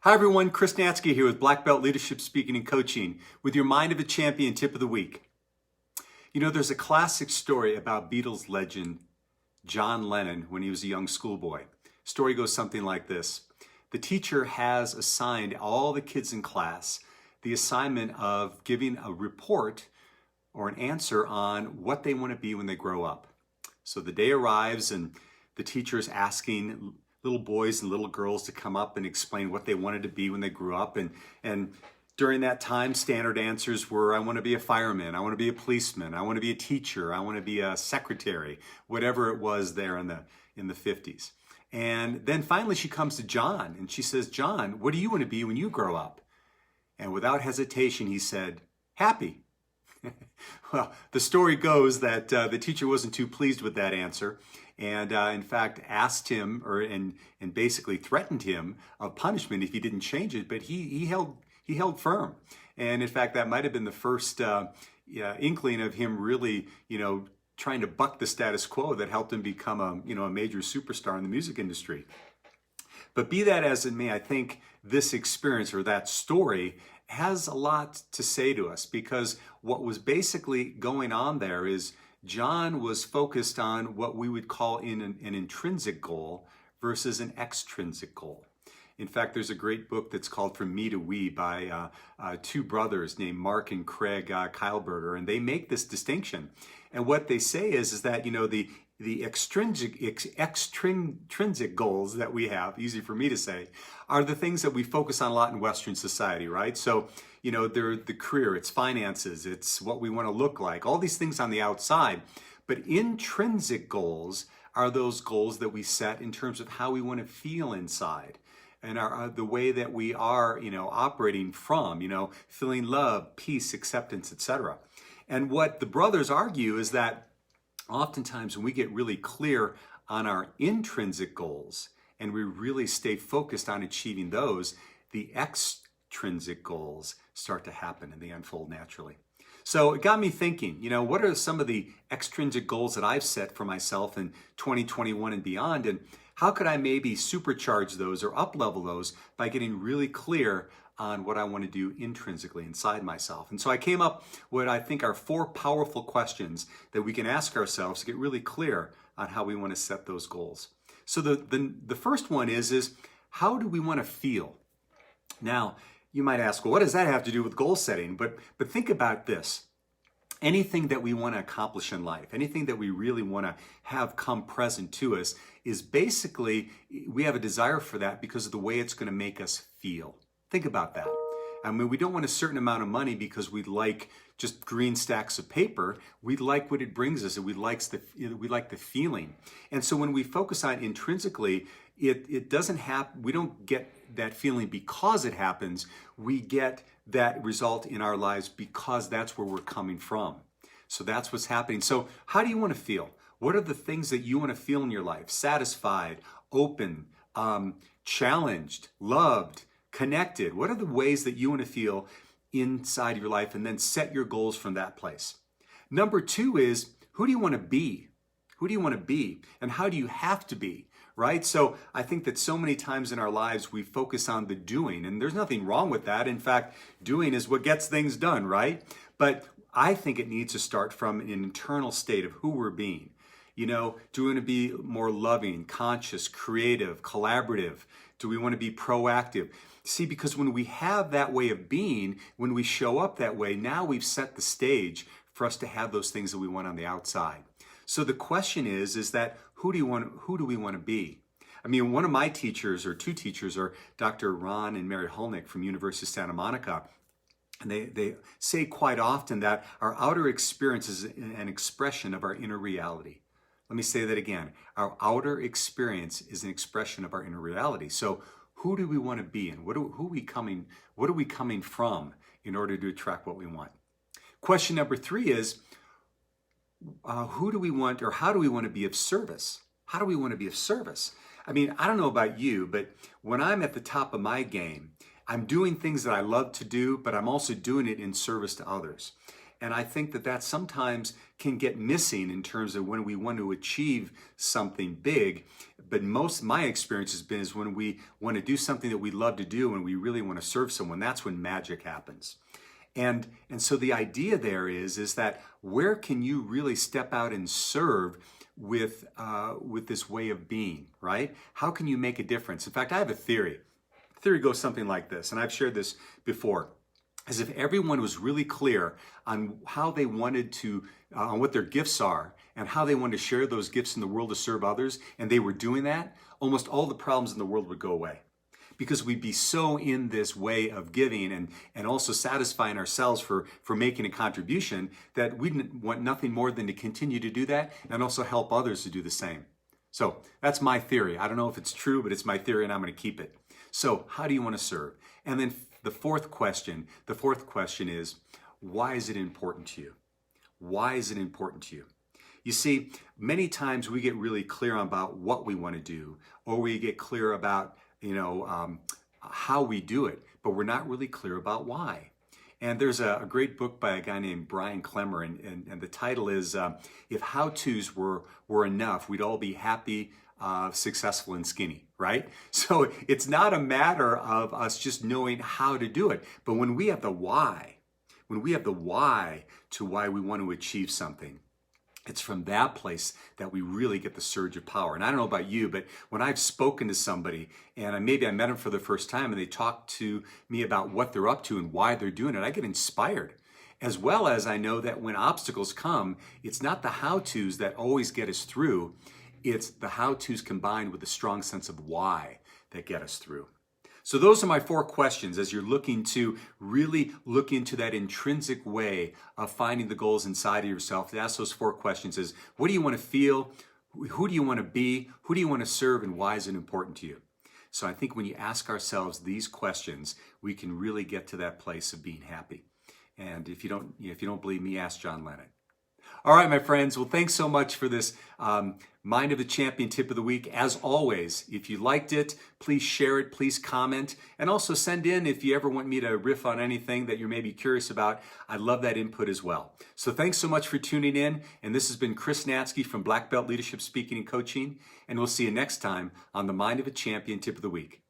Hi everyone, Chris Natzke here with Black Belt Leadership Speaking and Coaching with your Mind of a Champion tip of the week. You know, there's a classic story about Beatles legend John Lennon when he was a young schoolboy. Story goes something like this. The teacher has assigned all the kids in class the assignment of giving a report or an answer on what they want to be when they grow up. So the day arrives and the teacher is asking little boys and little girls to come up and explain what they wanted to be when they grew up. And during that time, standard answers were, I want to be a fireman, I want to be a policeman, I want to be a teacher, I want to be a secretary, whatever it was there in the 50s. And then finally she comes to John and she says, John, what do you want to be when you grow up? And without hesitation, he said, happy. Well, the story goes that the teacher wasn't too pleased with that answer, and in fact asked him and basically threatened him of punishment if he didn't change it. But he held firm, and in fact that might have been the first inkling of him really trying to buck the status quo that helped him become a major superstar in the music industry. But be that as it may, I think this experience or that story has a lot to say to us, because what was basically going on there is John was focused on what we would call an intrinsic goal versus an extrinsic goal. In fact, there's a great book that's called From Me to We by two brothers named Mark and Craig Kyleberger, and they make this distinction. And what they say is that the extrinsic goals that we have, easy for me to say, are the things that we focus on a lot in Western society, right? So, they're the career, it's finances, it's what we want to look like, all these things on the outside. But intrinsic goals are those goals that we set in terms of how we want to feel inside and the way that we are, operating from, feeling love, peace, acceptance, etc. And what the brothers argue is that oftentimes when we get really clear on our intrinsic goals and we really stay focused on achieving those, the extrinsic goals start to happen and they unfold naturally. So it got me thinking, what are some of the extrinsic goals that I've set for myself in 2021 and beyond, and how could I maybe supercharge those or up-level those by getting really clear on what I want to do intrinsically inside myself. And so I came up with what I think are 4 powerful questions that we can ask ourselves to get really clear on how we want to set those goals. So the first one is how do we want to feel? Now, you might ask, well, what does that have to do with goal setting? But think about this. Anything that we want to accomplish in life, anything that we really want to have come present to us is basically, we have a desire for that because of the way it's going to make us feel. Think about that. I mean, we don't want a certain amount of money because we like just green stacks of paper. We like what it brings us, and we like the feeling. And so when we focus on intrinsically, it doesn't happen. We don't get that feeling because it happens. We get that result in our lives because that's where we're coming from. So that's what's happening. So how do you want to feel? What are the things that you want to feel in your life? Satisfied, open, challenged, loved, connected. What are the ways that you want to feel inside your life, and then set your goals from that place? Number 2 is, who do you want to be? Who do you want to be? And how do you have to be? Right? So I think that so many times in our lives we focus on the doing, and there's nothing wrong with that. In fact, doing is what gets things done, right? But I think it needs to start from an internal state of who we're being. Do we want to be more loving, conscious, creative, collaborative? Do we want to be proactive? See, because when we have that way of being, when we show up that way, now we've set the stage for us to have those things that we want on the outside. So the question is that who do we want to be? I mean, one of my teachers, or 2 teachers, are Dr. Ron and Mary Hulnick from University of Santa Monica. And they say quite often that our outer experience is an expression of our inner reality. Let me say that again. Our outer experience is an expression of our inner reality. So who do we want to be, and what are we coming from in order to attract what we want? Question number 3 is, who do we want, or how do we want to be of service? How do we want to be of service? I mean, I don't know about you, but when I'm at the top of my game, I'm doing things that I love to do, but I'm also doing it in service to others. And I think that sometimes can get missing in terms of when we want to achieve something big, but most my experience has been is when we want to do something that we love to do and we really want to serve someone, that's when magic happens. And so the idea there is that where can you really step out and serve with this way of being, right? How can you make a difference? In fact, I have a theory. The theory goes something like this, and I've shared this before, as if everyone was really clear on how they wanted to, on what their gifts are and how they wanted to share those gifts in the world to serve others, and they were doing that, almost all the problems in the world would go away. Because we'd be so in this way of giving and also satisfying ourselves for making a contribution that we want nothing more than to continue to do that and also help others to do the same. So that's my theory. I don't know if it's true, but it's my theory and I'm going to keep it. So how do you want to serve? And then the fourth question is, why is it important to you? Why is it important to you? You see, many times we get really clear about what we want to do, or we get clear about how we do it, but we're not really clear about why. And there's a great book by a guy named Brian Clemmer, and the title is If How-Tos Were Enough, We'd All Be Happy, Successful, and Skinny, right? So it's not a matter of us just knowing how to do it, but when we have the why, to why we want to achieve something, it's from that place that we really get the surge of power. And I don't know about you, but when I've spoken to somebody and maybe I met them for the first time and they talk to me about what they're up to and why they're doing it, I get inspired. As well as I know that when obstacles come, it's not the how-tos that always get us through. It's the how-tos combined with a strong sense of why that get us through. So those are my 4 questions as you're looking to really look into that intrinsic way of finding the goals inside of yourself. To ask those 4 questions is, what do you want to feel? Who do you want to be? Who do you want to serve? And why is it important to you? So I think when you ask ourselves these questions, we can really get to that place of being happy. And if you don't believe me, ask John Lennon. All right, my friends. Well, thanks so much for this Mind of the Champion tip of the week. As always, if you liked it, please share it, please comment, and also send in if you ever want me to riff on anything that you're maybe curious about. I'd love that input as well. So thanks so much for tuning in. And this has been Chris Natzke from Black Belt Leadership Speaking and Coaching. And we'll see you next time on the Mind of a Champion tip of the week.